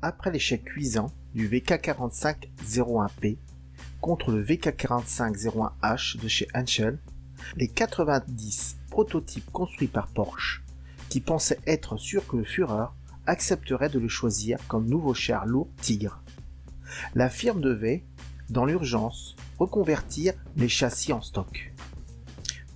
Après l'échec cuisant du VK45-01P contre le VK45-01H de chez Henschel, les 90 prototypes construits par Porsche, qui pensaient être sûrs que le Führer accepterait de le choisir comme nouveau char lourd Tigre. La firme devait, dans l'urgence, reconvertir les châssis en stock.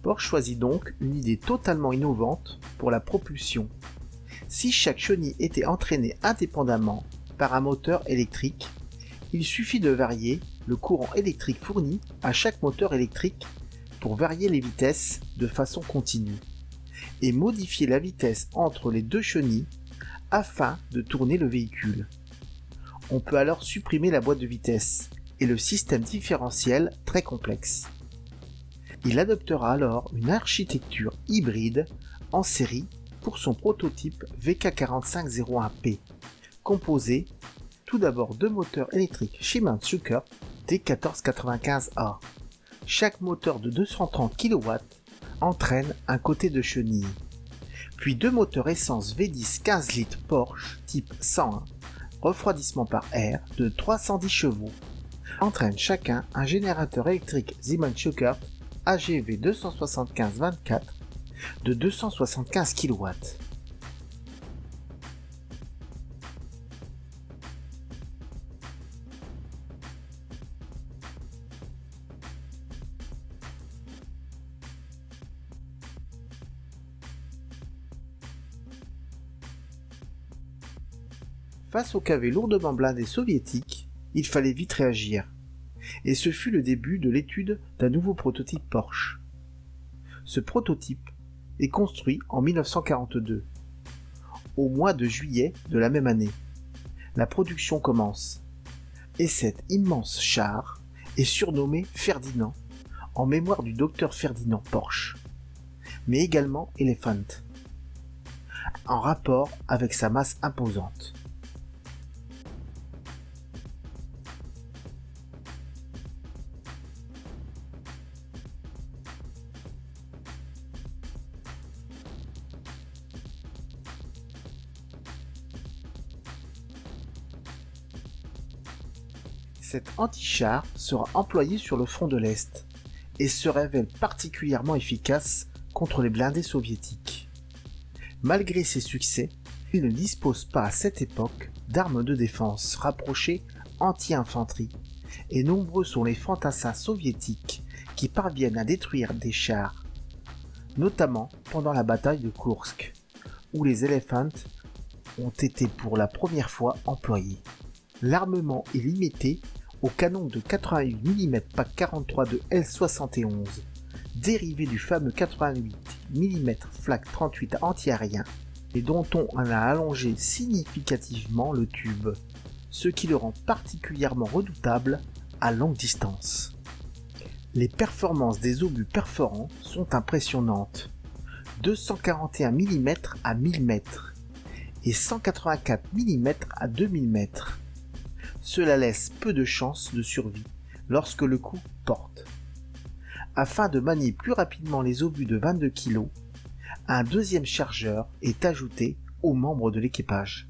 Porsche choisit donc une idée totalement innovante pour la propulsion. Si chaque chenille était entraînée indépendamment par un moteur électrique, il suffit de varier le courant électrique fourni à chaque moteur électrique pour varier les vitesses de façon continue et modifier la vitesse entre les deux chenilles afin de tourner le véhicule. On peut alors supprimer la boîte de vitesse et le système différentiel très complexe. Il adoptera alors une architecture hybride en série pour son prototype VK45-01P, composé tout d'abord de moteurs électriques Siemens-Schuckert T1495A. Chaque moteur de 230 kW entraîne un côté de chenille. Puis deux moteurs essence V10 15 litres Porsche type 101, refroidissement par air de 310 chevaux, entraînent chacun un générateur électrique Siemens-Schuckert AGV 275-24 de 275 kW. Face aux KV lourdement blindés soviétiques, il fallait vite réagir. Et ce fut le début de l'étude d'un nouveau prototype Porsche. Ce prototype est construit en 1942. Au mois de juillet de la même année, la production commence. Et cet immense char est surnommé Ferdinand, en mémoire du docteur Ferdinand Porsche, mais également Elephant, en rapport avec sa masse imposante. Cet anti-char sera employé sur le front de l'Est et se révèle particulièrement efficace contre les blindés soviétiques. Malgré ses succès, il ne dispose pas à cette époque d'armes de défense rapprochées anti-infanterie et nombreux sont les fantassins soviétiques qui parviennent à détruire des chars, notamment pendant la bataille de Koursk, où les Elephants ont été pour la première fois employés. L'armement est limité au canon de 88 mm Pak 43 de L-71, dérivé du fameux 88 mm Flak 38 anti-aérien, et dont on a allongé significativement le tube, ce qui le rend particulièrement redoutable à longue distance. Les performances des obus perforants sont impressionnantes, 241 mm à 1000 m et 184 mm à 2000 m. Cela laisse peu de chances de survie lorsque le coup porte. Afin de manier plus rapidement les obus de 22 kg, un deuxième chargeur est ajouté aux membres de l'équipage.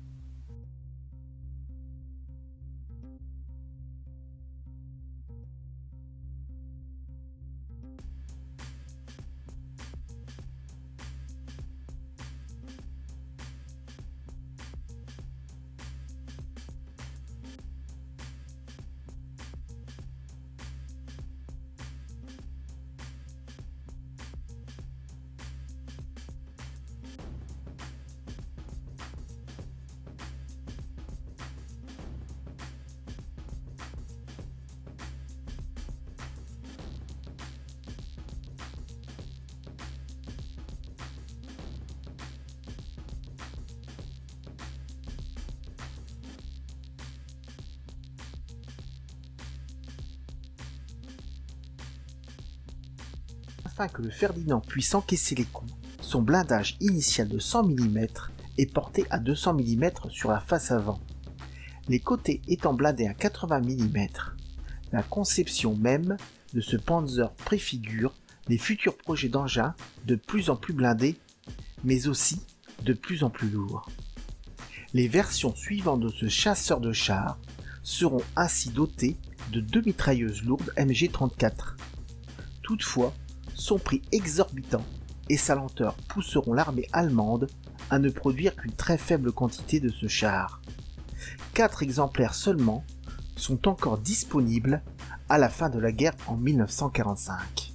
Afin que le Ferdinand puisse encaisser les coups, son blindage initial de 100 mm est porté à 200 mm sur la face avant, les côtés étant blindés à 80 mm. La conception même de ce Panzer préfigure les futurs projets d'engins de plus en plus blindés, mais aussi de plus en plus lourds. Les versions suivantes de ce chasseur de chars seront ainsi dotées de 2 mitrailleuses lourdes MG-34. Toutefois, son prix exorbitant et sa lenteur pousseront l'armée allemande à ne produire qu'une très faible quantité de ce char. 4 exemplaires seulement sont encore disponibles à la fin de la guerre en 1945.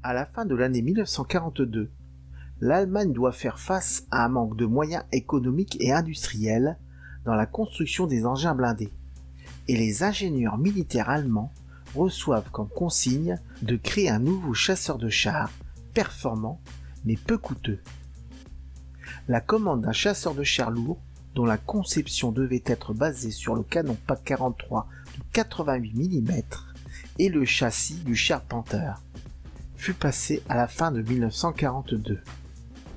À la fin de l'année 1942, l'Allemagne doit faire face à un manque de moyens économiques et industriels dans la construction des engins blindés, et les ingénieurs militaires allemands reçoivent comme consigne de créer un nouveau chasseur de chars performant mais peu coûteux. La commande d'un chasseur de chars lourd, dont la conception devait être basée sur le canon PAC-43 de 88 mm et le châssis du char Panther, fut passée à la fin de 1942.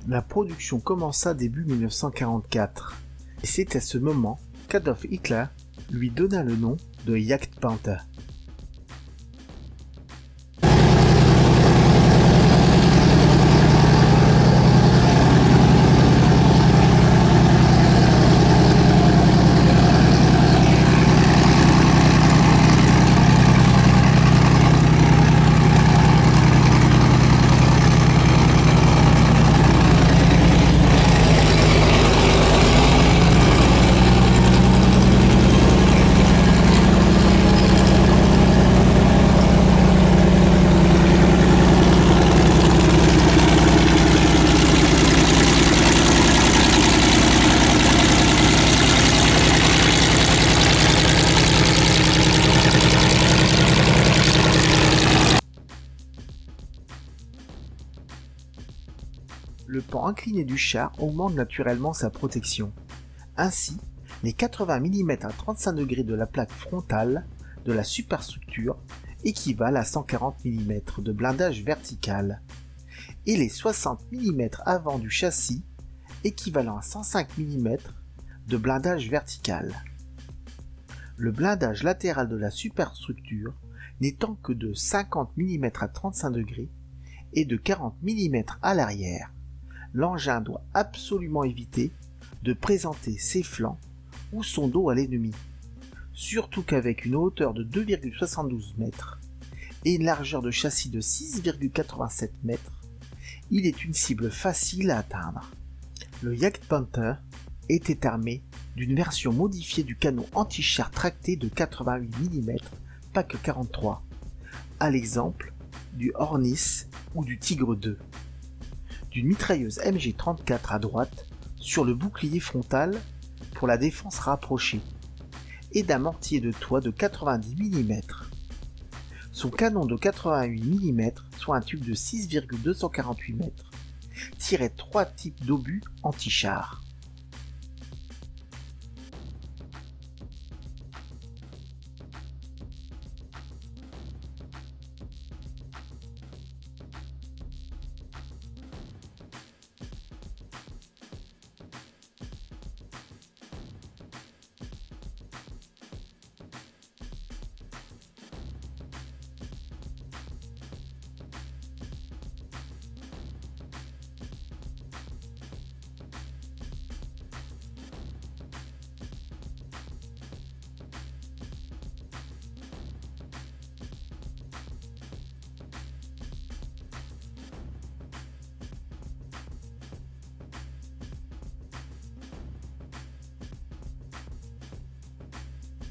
La production commença début 1944, et c'est à ce moment qu'Adolf Hitler lui donna le nom de Jagdpanther. Le pan incliné du char augmente naturellement sa protection. Ainsi, les 80 mm à 35 degrés de la plaque frontale de la superstructure équivalent à 140 mm de blindage vertical, et les 60 mm avant du châssis équivalent à 105 mm de blindage vertical. Le blindage latéral de la superstructure n'étant que de 50 mm à 35 degrés et de 40 mm à l'arrière, l'engin doit absolument éviter de présenter ses flancs ou son dos à l'ennemi, surtout qu'avec une hauteur de 2,72 mètres et une largeur de châssis de 6,87 mètres, il est une cible facile à atteindre. Le Jagdpanther était armé d'une version modifiée du canon anti-char tracté de 88 mm PAC 43, à l'exemple du Hornis ou du Tigre II, d'une mitrailleuse MG-34 à droite sur le bouclier frontal pour la défense rapprochée, et d'un mortier de toit de 90 mm. Son canon de 88 mm, soit un tube de 6,248 mètres, tirait 3 types d'obus anti-char.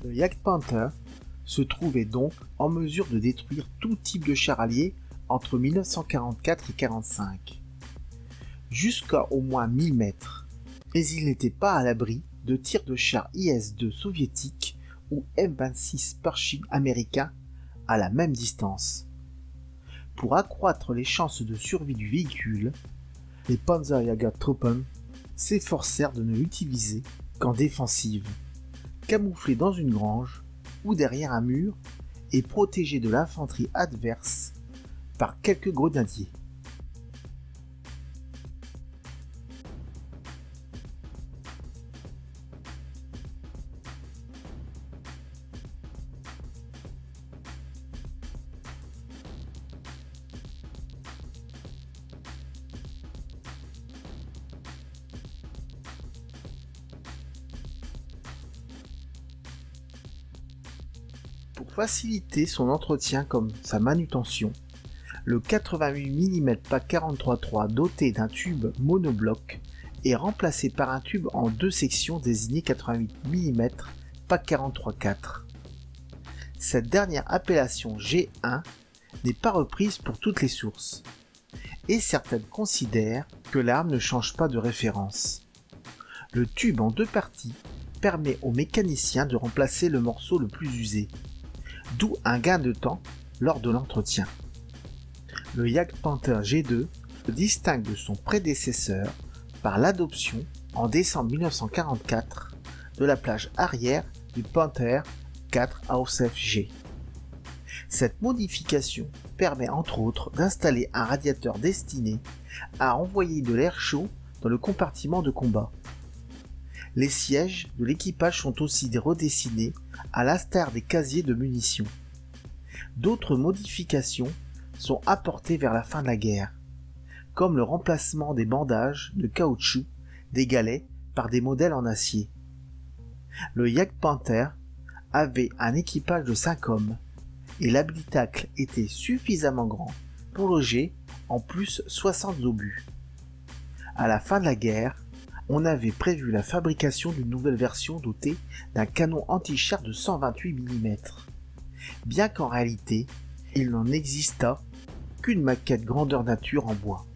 Le Jagdpanther se trouvait donc en mesure de détruire tout type de char allié entre 1944 et 1945, jusqu'à au moins 1000 mètres, mais il n'était pas à l'abri de tirs de chars IS-2 soviétiques ou M26 Pershing américains à la même distance. Pour accroître les chances de survie du véhicule, les Panzerjägertruppen s'efforcèrent de ne l'utiliser qu'en défensive, camouflé dans une grange ou derrière un mur et protégé de l'infanterie adverse par quelques grenadiers. Pour faciliter son entretien comme sa manutention, le 88 mm Pak 43.3 doté d'un tube monobloc est remplacé par un tube en deux sections désigné 88 mm Pak 43.4. Cette dernière appellation G1 n'est pas reprise pour toutes les sources, et certaines considèrent que l'arme ne change pas de référence. Le tube en deux parties permet au mécanicien de remplacer le morceau le plus usé, d'où un gain de temps lors de l'entretien. Le Jagdpanther G2 se distingue de son prédécesseur par l'adoption, en décembre 1944, de la plage arrière du Panther 4 AOSF-G. Cette modification permet entre autres d'installer un radiateur destiné à envoyer de l'air chaud dans le compartiment de combat. Les sièges de l'équipage sont aussi redessinés à l'instar des casiers de munitions. D'autres modifications sont apportées vers la fin de la guerre, comme le remplacement des bandages de caoutchouc des galets par des modèles en acier. Le Jagdpanther avait un équipage de 5 hommes, et l'habitacle était suffisamment grand pour loger en plus 60 obus. À la fin de la guerre, on avait prévu la fabrication d'une nouvelle version dotée d'un canon anti-char de 128 mm, bien qu'en réalité, il n'en exista qu'une maquette grandeur nature en bois.